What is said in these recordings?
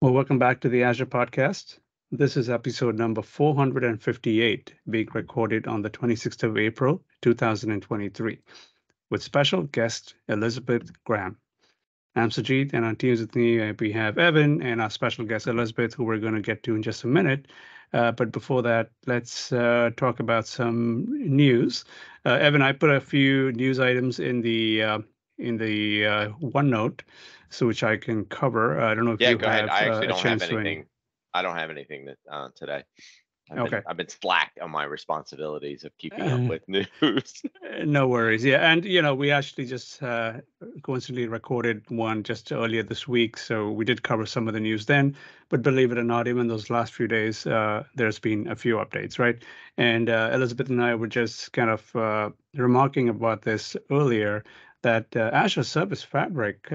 Well, welcome back to the Azure podcast. This is episode number 458, being recorded on the 26th of April, 2023, with special guest Elizabeth Graham. I'm Sujit, and on Teams with me, we have Evan and our special guest Elizabeth, who we're going to get to in just a minute. But before that, let's talk about some news. Evan, I put a few news items in the OneNote, so which I can cover. I don't know if Yeah, you go ahead. have I actually a don't have chance to any. anything. I don't have anything that today. Okay. I've been slack on my responsibilities of keeping up Uh, with news. No worries. Yeah, and we actually just coincidentally recorded one just earlier this week, so we did cover some of the news then. But believe it or not, even those last few days, there's been a few updates, right? And Elizabeth and I were just kind of remarking about this earlier that Azure Service Fabric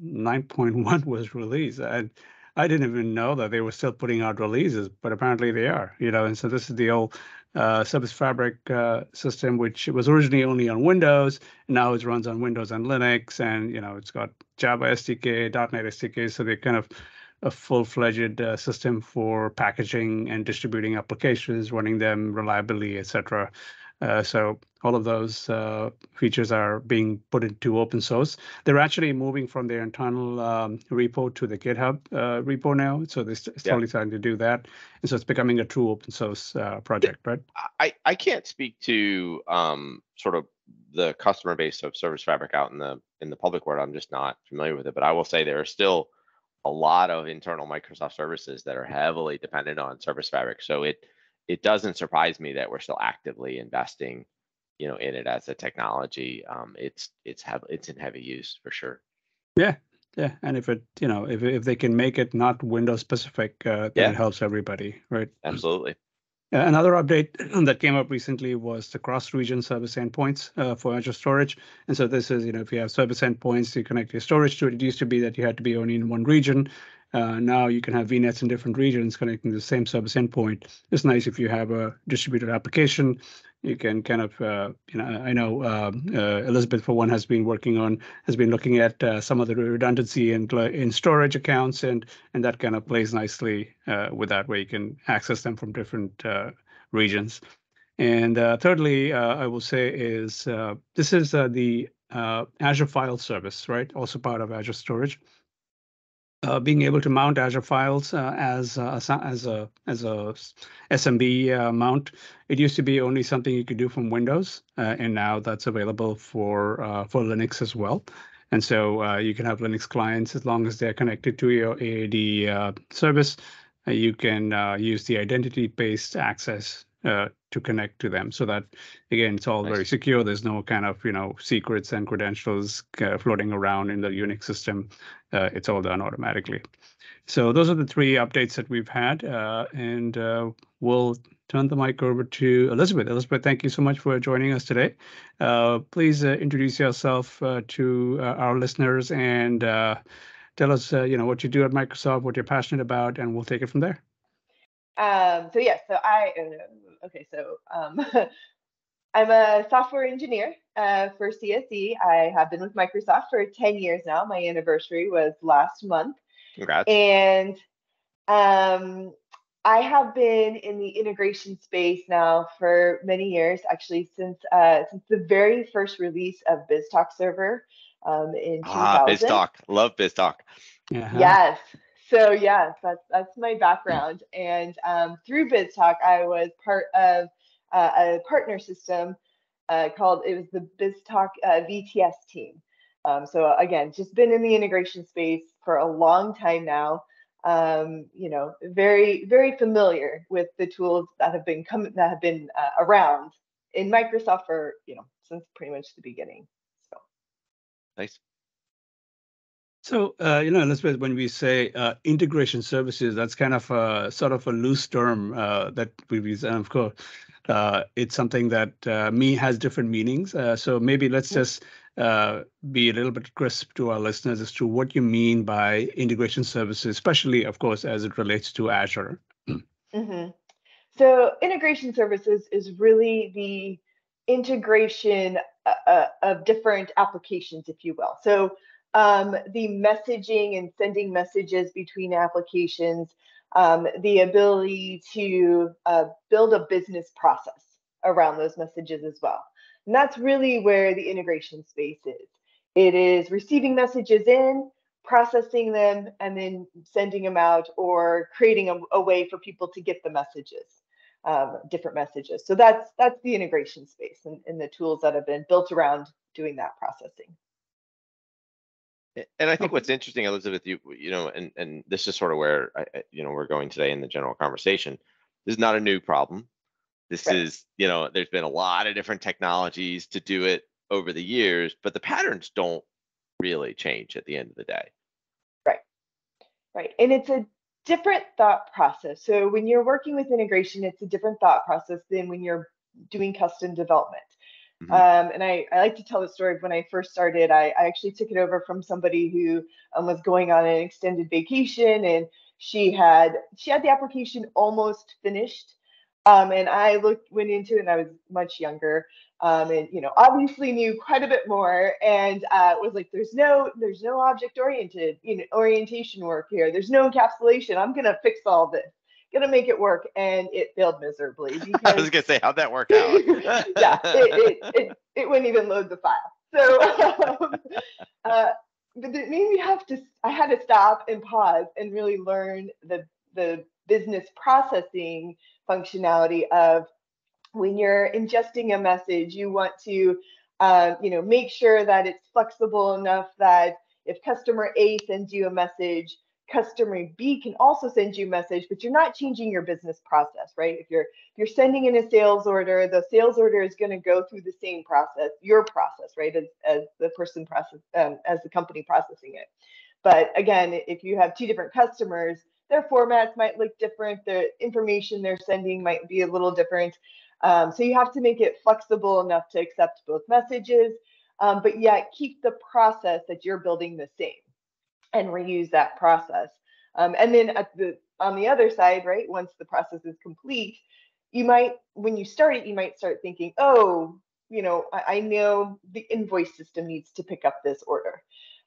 9.1 was released, and I didn't even know that they were still putting out releases, but apparently they are. And so this is the old Service Fabric system, which was originally only on Windows. Now it runs on Windows and Linux, and it's got Java SDK, .NET SDK, so they're kind of a full-fledged system for packaging and distributing applications, running them reliably, etc. So all of those features are being put into open source. They're actually moving from their internal repo to the GitHub repo now. So they're Yeah, slowly starting to do that. And so it's becoming a true open source project, right? I can't speak to sort of the customer base of Service Fabric out in the public world. I'm just not familiar with it, but I will say there are still a lot of internal Microsoft services that are heavily dependent on Service Fabric. So it doesn't surprise me that we're still actively investing, in it as a technology. It's in heavy use for sure. Yeah. Yeah. And if if they can make it not Windows specific, then Yeah, it helps everybody, right? absolutely. Another update that came up recently was the cross-region service endpoints for Azure Storage. And so this is, if you have service endpoints, you connect your storage to it. It used to be that you had to be only in one region. Now you can have VNets in different regions connecting to the same service endpoint. It's nice if you have a distributed application. You can kind of, I know Elizabeth, for one, has been looking at some of the redundancy in storage accounts, and that kind of plays nicely with that, where you can access them from different regions. And thirdly, I will say is this is the Azure File Service, right? Also part of Azure Storage. Being able to mount Azure files as a SMB mount. It used to be only something you could do from Windows, and now that's available for Linux as well. And so you can have Linux clients as long as they're connected to your AAD service. You can use the identity-based access to connect to them, so that again, it's all very Nice. secure. There's no kind of secrets and credentials floating around in the Unix system. It's all done automatically. So those are the three updates that we've had, and we'll turn the mic over to Elizabeth. Elizabeth, thank you so much for joining us today. Please introduce yourself to our listeners and tell us, what you do at Microsoft, what you're passionate about, and we'll take it from there. I'm a software engineer for CSE. I have been with Microsoft for 10 years now. My anniversary was last month. Congrats. And I have been in the integration space now for many years, actually since the very first release of BizTalk Server in 2000. BizTalk. Love BizTalk. Yes. So yes, that's my background. And through BizTalk, I was part of a partner system called, it was the BizTalk VTS team. So again, just been in the integration space for a long time now. Very, very familiar with the tools that have been around in Microsoft for, since pretty much the beginning. So nice. So, Elizabeth, when we say integration services, that's kind of sort of a loose term that we've used. And of course, it's something that has different meanings. So maybe let's just be a little bit crisp to our listeners as to what you mean by integration services, especially, of course, as it relates to Azure. Mm-hmm. So integration services is really the integration of different applications, if you will. So the messaging and sending messages between applications, the ability to build a business process around those messages as well. And that's really where the integration space is. It is receiving messages in, processing them, and then sending them out, or creating a way for people to get the messages, different messages. So that's the integration space and the tools that have been built around doing that processing. And I think what's interesting, Elizabeth, you know, and this is sort of where we're going today in the general conversation. This is not a new problem. This is, there's been a lot of different technologies to do it over the years, but the patterns don't really change at the end of the day. Right. And it's a different thought process. So when you're working with integration, it's a different thought process than when you're doing custom development. And I like to tell the story of when I first started. I actually took it over from somebody who was going on an extended vacation, and she had the application almost finished. And I went into it, and I was much younger, and obviously knew quite a bit more, and was like, there's no object orientation work here. There's no encapsulation. I'm gonna fix all this, gonna make it work, and it failed miserably. Because, I was gonna say, how'd that work out? Yeah, it wouldn't even load the file. So, but it made me I had to stop and pause and really learn the business processing functionality of, when you're ingesting a message, you want to make sure that it's flexible enough that if customer A sends you a message, customer B can also send you a message, but you're not changing your business process, right? If you're sending in a sales order, the sales order is going to go through the same process, your process, right, as the person as the company processing it. But again, if you have two different customers, their formats might look different. The information they're sending might be a little different. So you have to make it flexible enough to accept both messages, but yet keep the process that you're building the same and reuse that process. And then on the other side, right, once the process is complete, when you start it, you might start thinking, oh, I know the invoice system needs to pick up this order.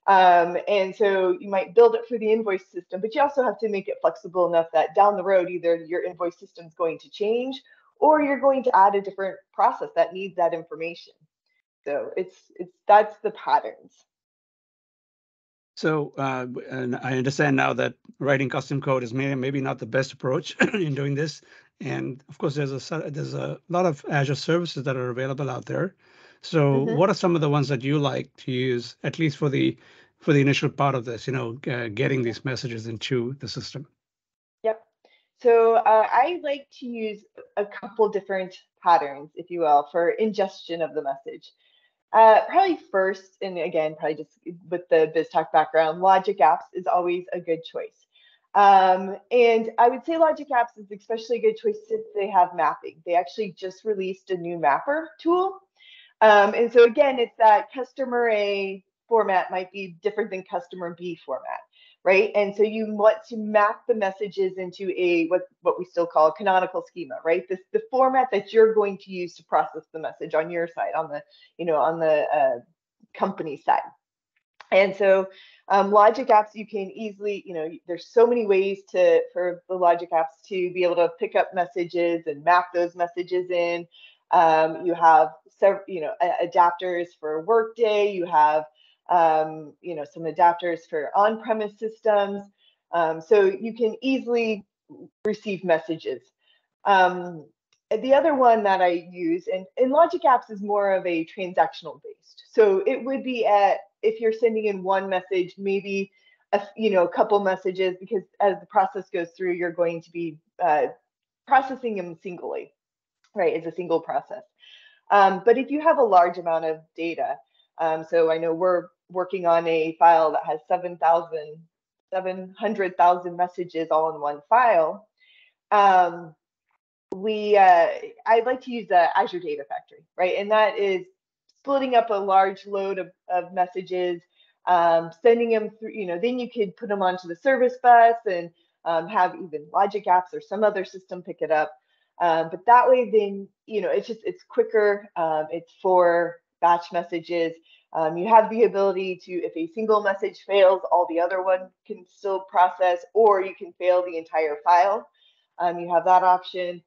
And so you might build it for the invoice system, but you also have to make it flexible enough that down the road, either your invoice system is going to change, or you're going to add a different process that needs that information. So that's the patterns. So, and I understand now that writing custom code is maybe not the best approach in doing this. And of course, there's a lot of Azure services that are available out there. So, what are some of the ones that you like to use, at least for the initial part of this? Getting these messages into the system. Yep. So I like to use a couple different patterns, if you will, for ingestion of the message. Probably first, and again, probably just with the BizTalk background, Logic Apps is always a good choice. And I would say Logic Apps is especially a good choice since they have mapping. They actually just released a new mapper tool. And so again, it's that customer A format might be different than customer B format, right? And so you want to map the messages into what we still call a canonical schema, right? The format that you're going to use to process the message on your side, on the company side. And so Logic Apps, you can easily, there's so many ways for the Logic Apps to be able to pick up messages and map those messages in. You have several, adapters for Workday. You have, some adapters for on-premise systems. So you can easily receive messages. The other one that I use, and Logic Apps is more of a transactional based. So it would be if you're sending in one message, maybe a couple messages, because as the process goes through, you're going to be processing them singly, right? It's a single process. But if you have a large amount of data, so I know we're working on a file that has 700,000 messages all in one file. I'd like to use the Azure Data Factory, right? And that is splitting up a large load of messages, sending them through, then you could put them onto the service bus and have even Logic Apps or some other system pick it up. But that way, then, it's quicker. It's for batch messages. You have the ability to, if a single message fails, all the other one can still process, or you can fail the entire file. You have that option.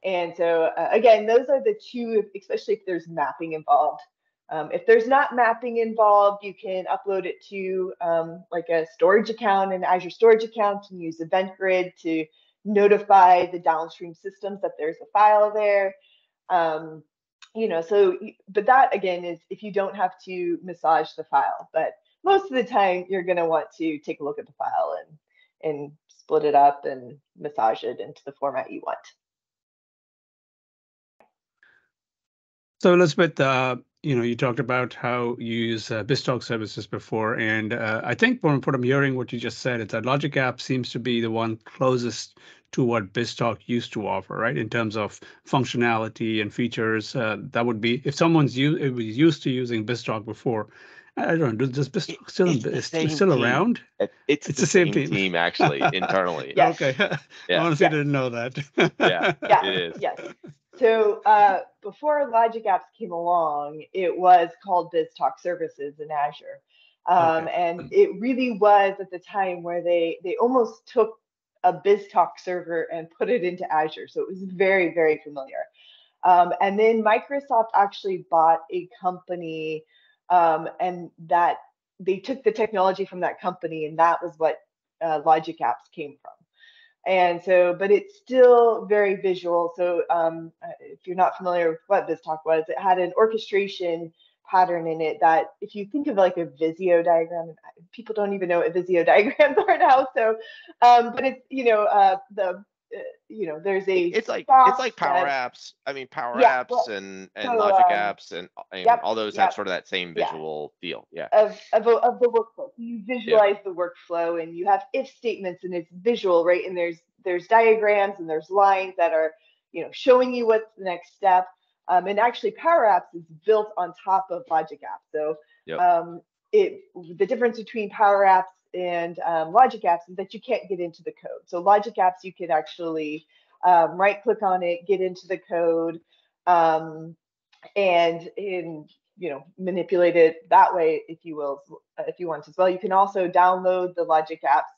And so again, those are the two, especially if there's mapping involved. If there's not mapping involved, you can upload it to like a storage account, an Azure storage account, and use Event Grid to notify the downstream systems that there's a file there. So, but that again is if you don't have to massage the file. But most of the time, you're going to want to take a look at the file and split it up and massage it into the format you want. So Elizabeth, you talked about how you use BizTalk services before, and I think from what I'm hearing, what you just said, is that Logic App seems to be the one closest to what BizTalk used to offer, right? In terms of functionality and features, that would be if someone's used to using BizTalk before. I don't know. Does BizTalk still around? It's the same team actually internally. Yes. Okay. Yeah. I honestly didn't know that. Yeah, it is. Yes. So before Logic Apps came along, it was called BizTalk Services in Azure. And it really was at the time where they almost took a BizTalk server and put it into Azure. So it was very, very familiar. And then Microsoft actually bought a company and that they took the technology from that company, and that was what Logic Apps came from. And so, but it's still very visual. So if you're not familiar with what BizTalk was, it had an orchestration pattern in it that if you think of like a Visio diagram, people don't even know what Visio diagrams are now. So, but it's, there's a it's like Power Apps. I mean, Power Apps and Logic Apps and all those have sort of that same visual feel. Yeah. Of the workflow. So you visualize the workflow, and you have if statements, and it's visual, right? And there's diagrams and there's lines that are showing you what's the next step. And actually, Power Apps is built on top of Logic Apps. So the difference between Power Apps and Logic Apps is that you can't get into the code. So Logic Apps, you could actually right-click on it, get into the code, and manipulate it that way, if you will, if you want as well. You can also download the Logic Apps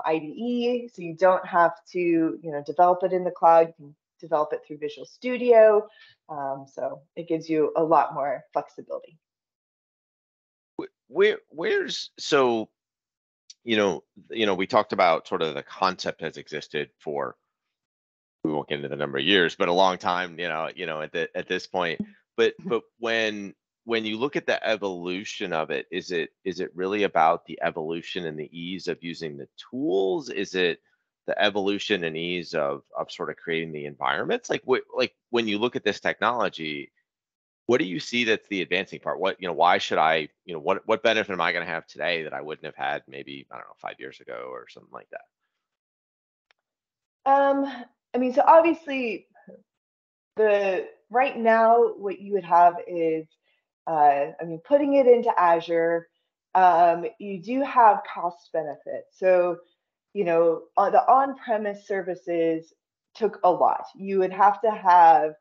IDE, so you don't have to develop it in the cloud. You can develop it through Visual Studio, so it gives you a lot more flexibility. Where's so we talked about sort of the concept has existed for, we won't get into the number of years, but a long time, at this point. But when you look at the evolution of it, is it really about the evolution and the ease of using the tools? Is it the evolution and ease of sort of creating the environments? Like when you look at this technology, what do you see that's the advancing part? Why should I, what benefit am I going to have today that I wouldn't have had maybe, I don't know, 5 years ago or something like that? I mean, so obviously right now what you would have is, putting it into Azure, you do have cost benefits. So, the on-premise services took a lot. You would have to have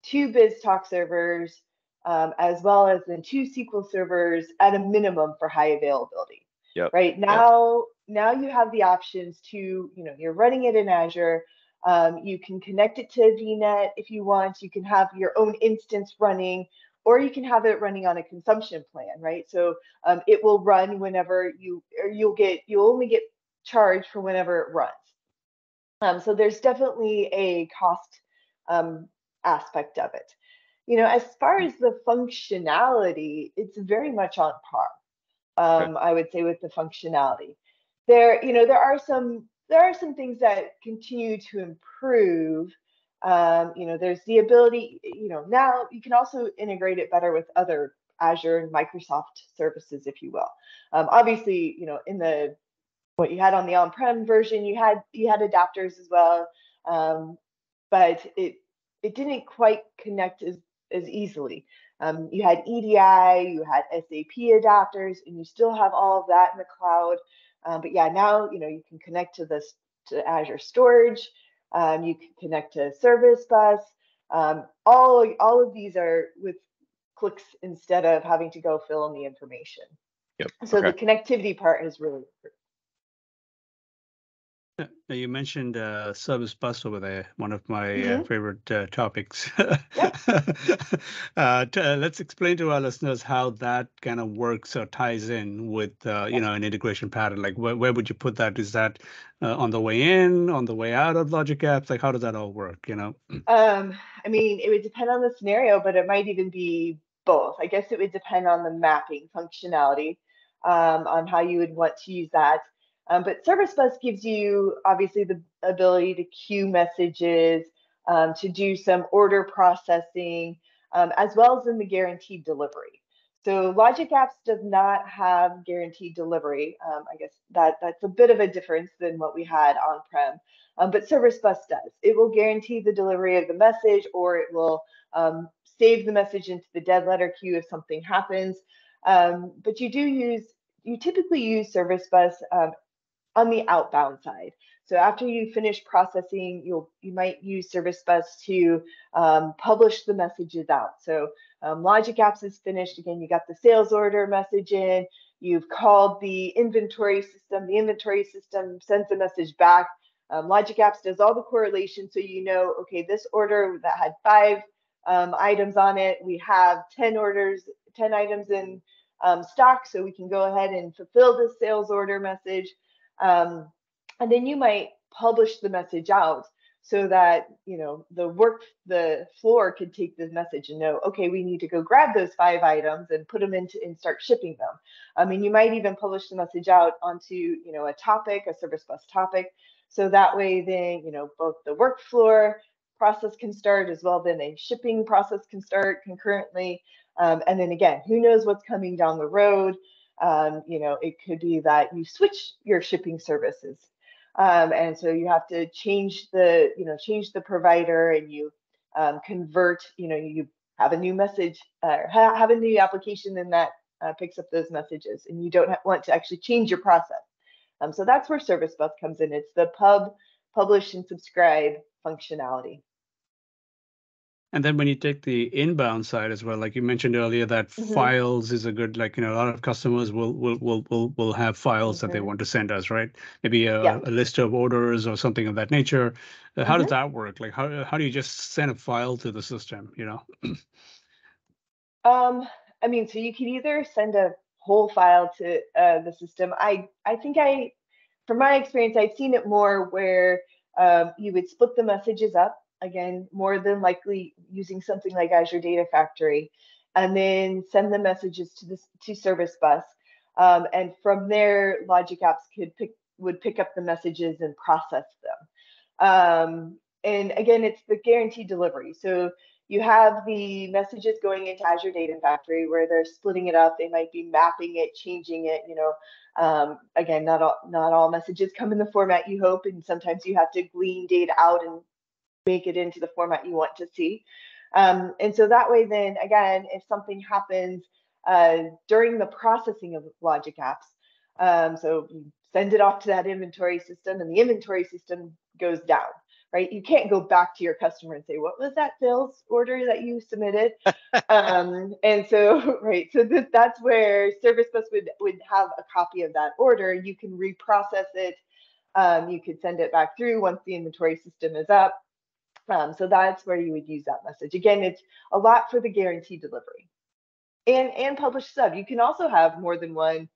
2 BizTalk servers, as well as then 2 SQL servers at a minimum for high availability. Yep. Right now you have the options to, you're running it in Azure. You can connect it to VNet if you want. You can have your own instance running, or you can have it running on a consumption plan, right? So it will run whenever you'll only get charged for whenever it runs. So there's definitely a cost aspect of it. As far as the functionality, it's very much on par. I would say with the functionality. There are some things that continue to improve. There's the ability, now you can also integrate it better with other Azure and Microsoft services, if you will. Obviously, in what you had on the on-prem version, you had adapters as well, but it didn't quite connect as easily. You had EDI, you had SAP adapters, and you still have all of that in the cloud. But yeah, now you can connect to Azure Storage. You can connect to Service Bus. All of these are with clicks instead of having to go fill in the information. Yep. So Okay. the connectivity part is really important. Now, you mentioned service bus over there, one of my Mhm. favorite topics. Yep. Let's explain to our listeners how that kind of works or ties in with an integration pattern. Like where would you put that? Is that on the way in, on the way out of Logic Apps? Like how does that all work? I mean, it would depend on the scenario, but it might even be both. I guess it would depend on the mapping functionality, on how you would want to use that. But Service Bus gives you obviously the ability to queue messages, to do some order processing, as well as in the guaranteed delivery. So Logic Apps does not have guaranteed delivery. I guess that's a bit of a difference than what we had on-prem. But Service Bus does. It will guarantee the delivery of the message, or it will save the message into the dead letter queue if something happens. But you typically use Service Bus on the outbound side. So after you finish processing, you might use Service Bus to publish the messages out. So Logic Apps is finished. Again, you got the sales order message in. You've called the inventory system. The inventory system sends a message back. Logic Apps does all the correlation, so you know, okay, this order that had 5 items on it, we have 10 items in stock, so we can go ahead and fulfill this sales order message. And then you might publish the message out so that the floor could take the message and know, okay, we need to go grab those 5 items and put them into and start shipping them. I mean, you might even publish the message out onto a topic, a Service Bus topic, so that way then both the work floor process can start as well, then a shipping process can start concurrently. And then again, who knows what's coming down the road. It could be that you switch your shipping services. And so you have to change the provider, and you convert, you have a new message, have a new application, and that picks up those messages, and you don't want to actually change your process. So that's where Service Bus comes in. It's the publish and subscribe functionality. And then when you take the inbound side as well, like you mentioned earlier, that files is a good, a lot of customers will have files that they want to send us, right? Maybe a list of orders or something of that nature. How does that work? Like how do you just send a file to the system, I mean, so you can either send a whole file to the system. I think from my experience, I've seen it more where you would split the messages up, again, more than likely using something like Azure Data Factory, and then send the messages to Service Bus. And from there, Logic Apps would pick up the messages and process them. And again, it's the guaranteed delivery. So you have the messages going into Azure Data Factory where they're splitting it up. They might be mapping it, changing it. Again, not all messages come in the format you hope, and sometimes you have to glean data out and make it into the format you want to see. And so that way, then again, if something happens during the processing of Logic Apps, so you send it off to that inventory system, and the inventory system goes down. Right, you can't go back to your customer and say, "What was that sales order that you submitted?" And so, right, so that's where Service Bus would have a copy of that order. You can reprocess it. You could send it back through once the inventory system is up. So that's where you would use that message. Again, it's a lot for the guaranteed delivery, and publish sub. You can also have more than one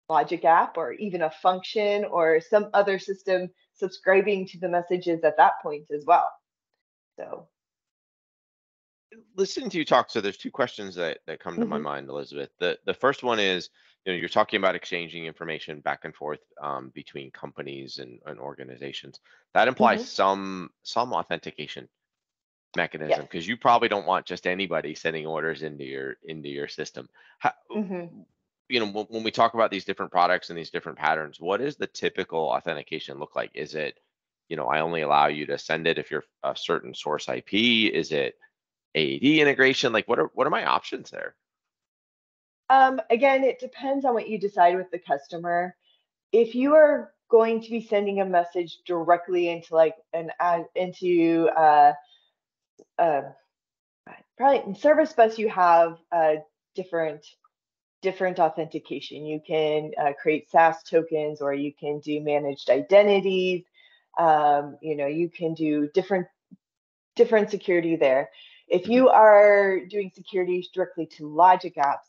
Logic app, or even a function, or some other system subscribing to the messages at that point as well. So listening to you talk, so there's 2 questions that come to my mind, Elizabeth. The first one is, you're talking about exchanging information back and forth between companies and organizations. That implies some authentication mechanism, because you probably don't want just anybody sending orders into your system. When we talk about these different products and these different patterns, what is the typical authentication look like? Is it, I only allow you to send it if you're a certain source IP? Is it AAD integration? Like, what are my options there? Again, it depends on what you decide with the customer. If you are going to be sending a message directly into probably in Service Bus, you have different authentication. You can create SaaS tokens, or you can do managed identities. You can do different security there. If you are doing security directly to logic apps,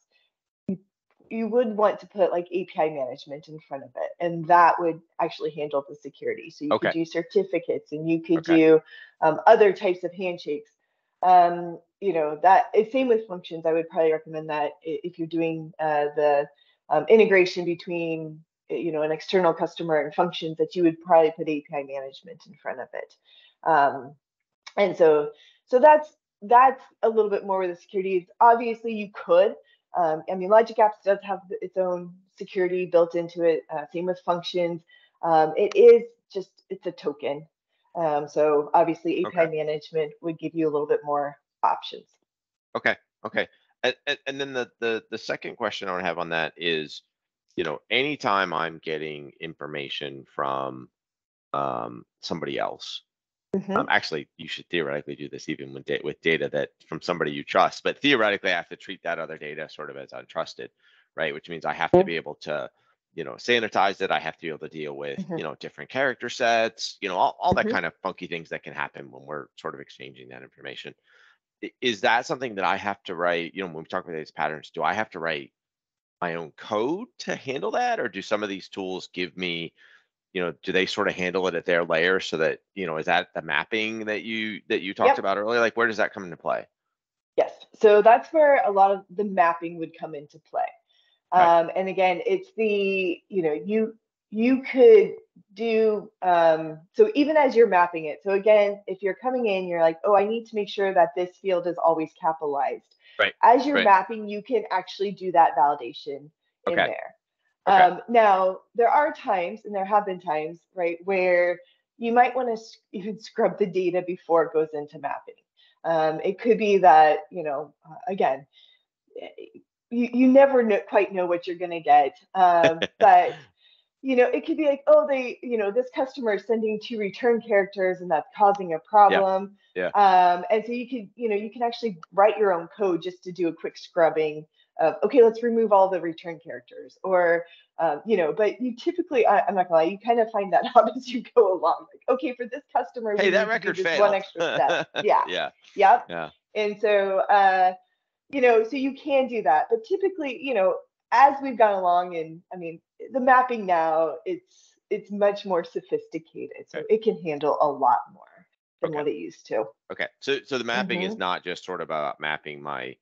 you would want to put like API management in front of it, and that would actually handle the security. So you could do certificates, and you could do other types of handshakes. That same with functions. I would probably recommend that if you're doing the integration between an external customer and functions, that you would probably put API management in front of it. And so that's a little bit more with the security. Obviously, you could. Logic Apps does have its own security built into it. Same with functions. It's a token. So obviously, API management would give you a little bit more options. Okay. And then the second question I want to have on that is, anytime I'm getting information from somebody else, actually, you should theoretically do this even with data that from somebody you trust, but theoretically, I have to treat that other data sort of as untrusted, right? Which means I have to be able to, sanitize it. I have to be able to deal with, different character sets, all that kind of funky things that can happen when we're sort of exchanging that information. Is that something that I have to write? When we talk about these patterns, do I have to write my own code to handle that, or do some of these tools give me, do they sort of handle it at their layer so that, is that the mapping that you talked about earlier? Like, where does that come into play? Yes. So that's where a lot of the mapping would come into play. And again, it's you could do, so even as you're mapping it. So again, if you're coming in, you're like, oh, I need to make sure that this field is always capitalized. Right. As you're mapping, you can actually do that validation in there. Now, there are times, and there have been times, right, where you might want to even scrub the data before it goes into mapping. It could be that, again, you never quite know what you're going to get. But, it could be like, oh, this customer is sending 2 return characters, and that's causing a problem. And so you can actually write your own code just to do a quick scrubbing of, okay, let's remove all the return characters, or, but you typically, I'm not gonna lie, you kind of find that out as you go along. Like, okay, for this customer, hey, that record failed. One extra step. Yeah. And so, so you can do that, but typically, as we've gone along, and the mapping now, it's much more sophisticated, so it can handle a lot more than what it used to. Okay, so the mapping is not just sort of about mapping my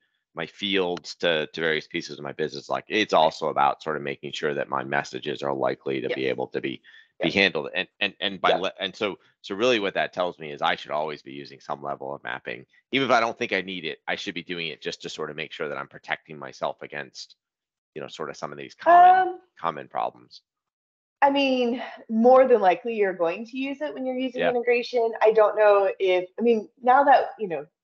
fields to various pieces of my business. Like, it's also about sort of making sure that my messages are likely to be able to be handled. And so really what that tells me is I should always be using some level of mapping. Even if I don't think I need it, I should be doing it just to sort of make sure that I'm protecting myself against, sort of some of these common problems. More than likely you're going to use it when you're using integration. I don't know if, now that,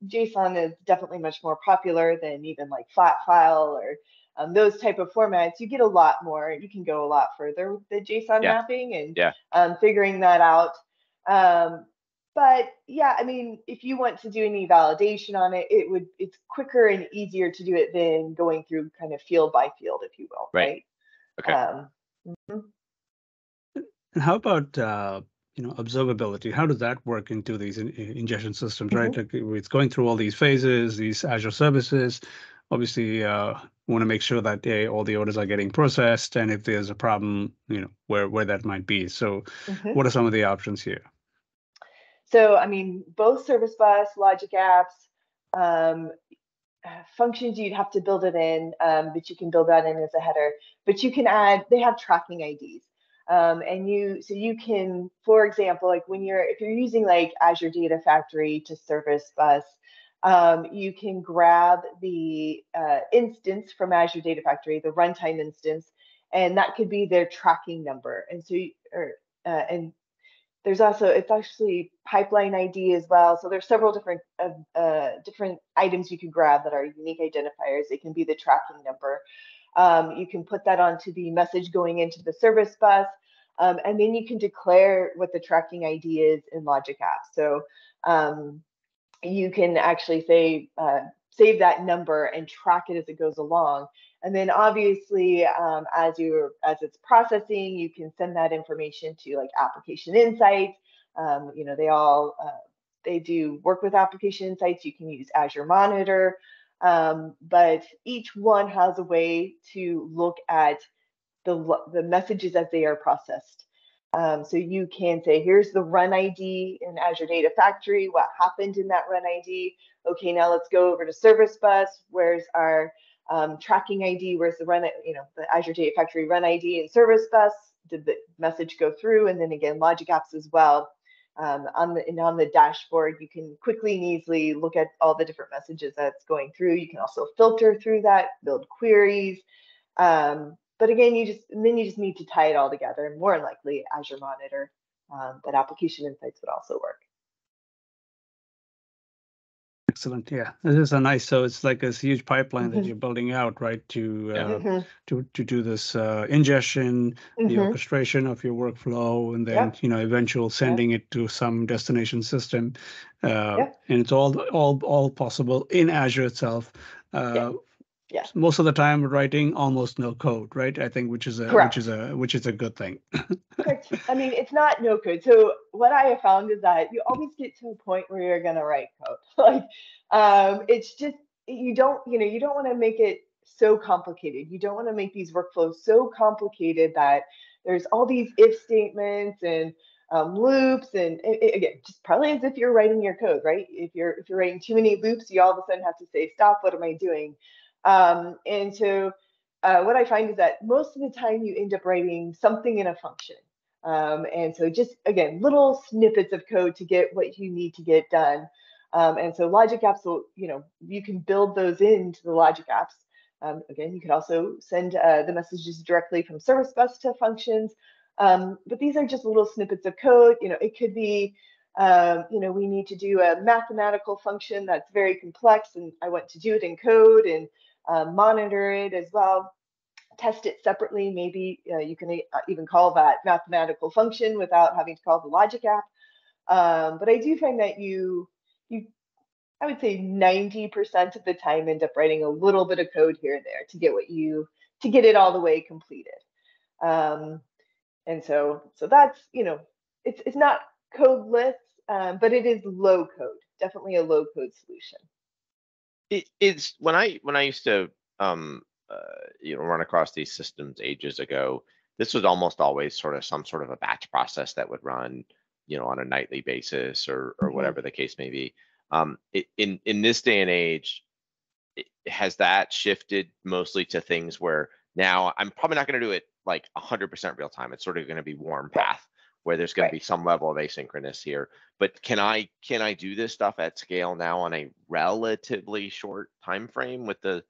JSON is definitely much more popular than even like flat file or those type of formats, you get a lot more, you can go a lot further with the JSON mapping and figuring that out. But yeah, if you want to do any validation on it, it's quicker and easier to do it than going through kind of field by field, if you will. Right. Okay. And how about observability? How does that work into these ingestion systems, right? Like, it's going through all these phases, these Azure services. Obviously, we want to make sure that all the orders are getting processed, and if there's a problem, where that might be. So, what are some of the options here? So, both Service Bus, Logic Apps, functions, you'd have to build it in, but you can build that in as a header. But you can add, they have tracking IDs. So you can, for example, like if you're using like Azure Data Factory to Service Bus, you can grab the instance from Azure Data Factory, the runtime instance, and that could be their tracking number. And so, and there's also, it's actually pipeline ID as well. So there's several different items you can grab that are unique identifiers. It can be the tracking number. You can put that onto the message going into the Service Bus, and then you can declare what the tracking ID is in Logic Apps. So you can actually say save that number and track it as it goes along. And then obviously, as it's processing, you can send that information to like application insights. They do work with application insights. You can use Azure Monitor, but each one has a way to look at the messages as they are processed. So you can say, here's the run ID in Azure Data Factory, what happened in that run ID. Okay, now let's go over to Service Bus. Where's our tracking ID? Where's the the Azure Data Factory run ID in Service Bus? Did the message go through? And then again, Logic Apps as well. On the dashboard, you can quickly and easily look at all the different messages that's going through. You can also filter through that, build queries. But again, you just need to tie it all together, and more likely Azure Monitor, but application insights would also work. Excellent. Yeah, this is so it's like this huge pipeline that you're building out, right? To do this ingestion, the orchestration of your workflow, and then eventual sending it to some destination system. And it's all possible in Azure itself. Most of the time writing almost no code, right? I think which is a good thing. Correct. I mean, it's not no code. So what I have found is that you always get to a point where you're going to write code. It's just you don't want to make it so complicated. You don't want to make these workflows so complicated that there's all these if statements and loops, and again, just probably as if you're writing your code, right? If you're writing too many loops, you all of a sudden have to say, stop, what am I doing? And so what I find is that most of the time you end up writing something in a function. And so just, again, little snippets of code to get what you need to get done. And so Logic Apps will, you can build those into the Logic Apps. Again, you could also send the messages directly from Service Bus to functions. But these are just little snippets of code. It could be, we need to do a mathematical function that's very complex, and I want to do it in code and monitor it as well, test it separately. Maybe you can even call that mathematical function without having to call the Logic App. But I do find that I would say 90% of the time end up writing a little bit of code here and there to get it all the way completed. And so that's, it's not codeless, but it is low code, definitely a low code solution. It's when I used to run across these systems ages ago, this was almost always some sort of a batch process that would run on a nightly basis or whatever the case may be. In this day and age, has that shifted mostly to things where now I'm probably not going to do it like 100% real time? It's sort of going to be warm path where there's going to be some level of asynchronous here. But can I do this stuff at scale now on a relatively short time frame with the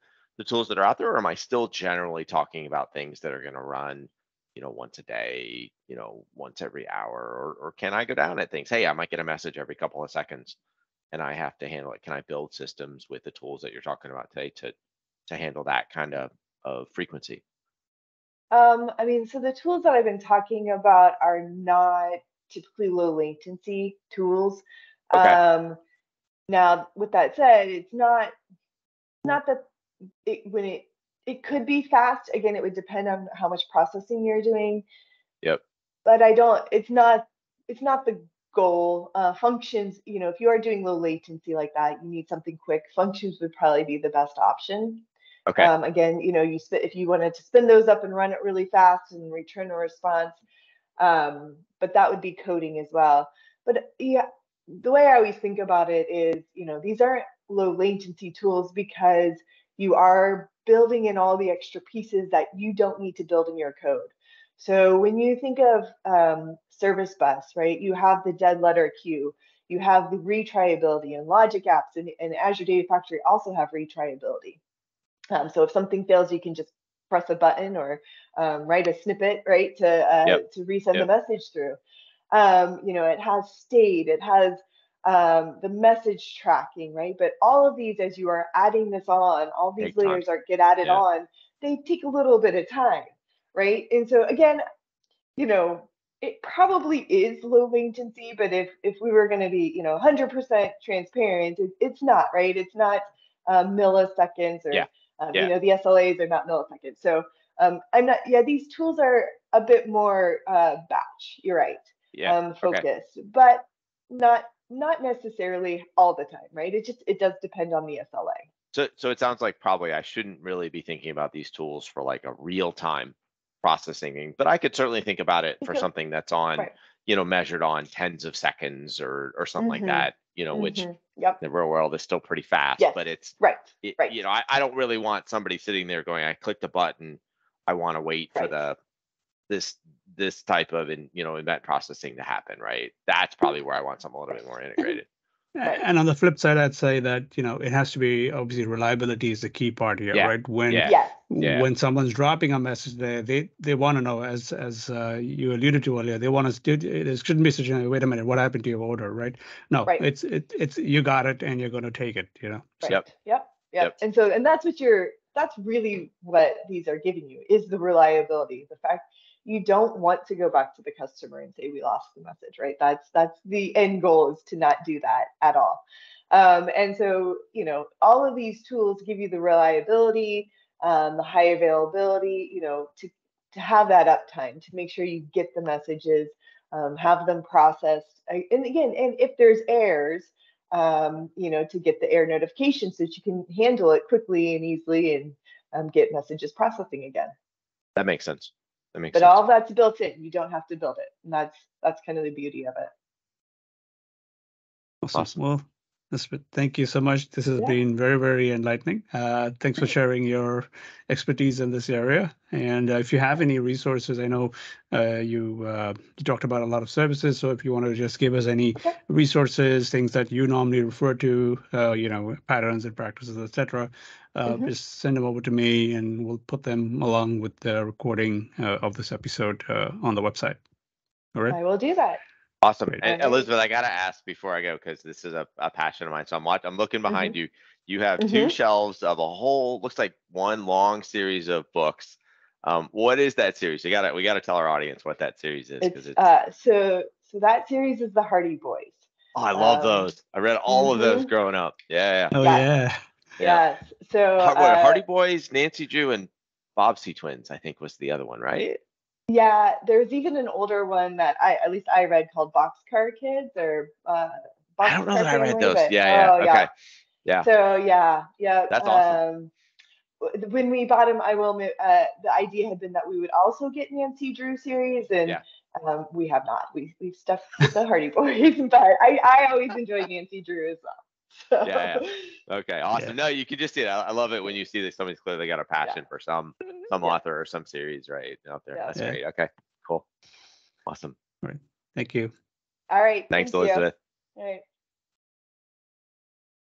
tools that are out there, or am I still generally talking about things that are going to run once a day, once every hour, or can I go down at things? Hey, I might get a message every couple of seconds and I have to handle it. Can I build systems with the tools that you're talking about today to handle that kind of frequency? I mean, so the tools that I've been talking about are not typically low latency tools. Okay. Now, with that said, it's not that it could be fast. Again, it would depend on how much processing you're doing. Yep. But it's not the goal. Functions, if you are doing low latency like that, you need something quick. Functions would probably be the best option. Okay. Again, if you wanted to spin those up and run it really fast and return a response, but that would be coding as well. But yeah, the way I always think about it is, these aren't low latency tools because you are building in all the extra pieces that you don't need to build in your code. So when you think of Service Bus, right, you have the dead letter queue, you have the retriability, and Logic Apps and Azure Data Factory also have retriability. So if something fails, you can just press a button or write a snippet, right, to resend the message through. It has state, it has the message tracking, right? But all of these, as you are adding this on, all these layers get added on, they take a little bit of time, right? And so again, it probably is low latency, but if we were going to be, 100% transparent, it's not, right? It's not milliseconds, or Yeah. you know, the SLAs are not milliseconds. So I'm not. Yeah, these tools are a bit more batch. You're right. Yeah. Okay. Focused, but not necessarily all the time, right? It does depend on the SLA. So it sounds like probably I shouldn't really be thinking about these tools for like a real time processing, but I could certainly think about it for something that's on, Right. you know, measured on tens of seconds or something like that, you know, which Yep. the real world is still pretty fast, Yes. but it's Right. you know, I don't really want somebody sitting there going, I clicked a button, I want to wait for this type of you know, event processing to happen, right? That's probably where I want something a little bit more integrated. Right. And on the flip side, I'd say that, you know, it has to be, obviously reliability is the key part here, Yeah. right? When Yes. when someone's dropping a message there, they want to know, as you alluded to earlier, they want to. There shouldn't be such a, wait a minute, what happened to your order, right? No, Right. it's you got it and you're going to take it, you know. Right. Yep. And that's really what these are giving you, is the reliability. The fact you don't want to go back to the customer and say we lost the message, right? That's the end goal, is to not do that at all. And so, you know, all of these tools give you the reliability, the high availability, you know, to have that uptime, to make sure you get the messages, have them processed. And again, and if there's errors, you know, to get the error notification so that you can handle it quickly and easily, and get messages processing again. That makes sense. But all of that's built in. You don't have to build it, and that's kind of the beauty of it. Awesome. Well, thank you so much. This has been very, very enlightening. Thanks for sharing your expertise in this area. And if you have any resources, I know you talked about a lot of services. So if you want to just give us any resources, things that you normally refer to, you know, patterns and practices, etc., just send them over to me, and we'll put them along with the recording of this episode on the website. All right. I will do that. Awesome. And Elizabeth, I got to ask before I go, because this is a passion of mine. So I'm looking behind you. You have two shelves of a whole, looks like one long series of books. What is that series? We got to tell our audience what that series is. So that series is the Hardy Boys. Oh, I love those. I read all of those growing up. Yeah. Oh, yeah. Yes. So Hardy Boys, Nancy Drew, and Bobbsey Twins, I think, was the other one, right? Yeah, there's even an older one that at least I read, called Boxcar Kids, or I don't know that I read those. But, Okay. Yeah. So yeah. That's awesome. When we bought them, the idea had been that we would also get Nancy Drew series, and we have not. We've stuck with the Hardy Boys, but I always enjoyed Nancy Drew as well. So. Yeah. Okay. Awesome. Yeah. No, you can just see it. I love it when you see that somebody's clearly got a passion for some author or some series right out there. That's great. Okay. Cool. Awesome. All right. Thank you. All right. Thanks, Elizabeth. All right.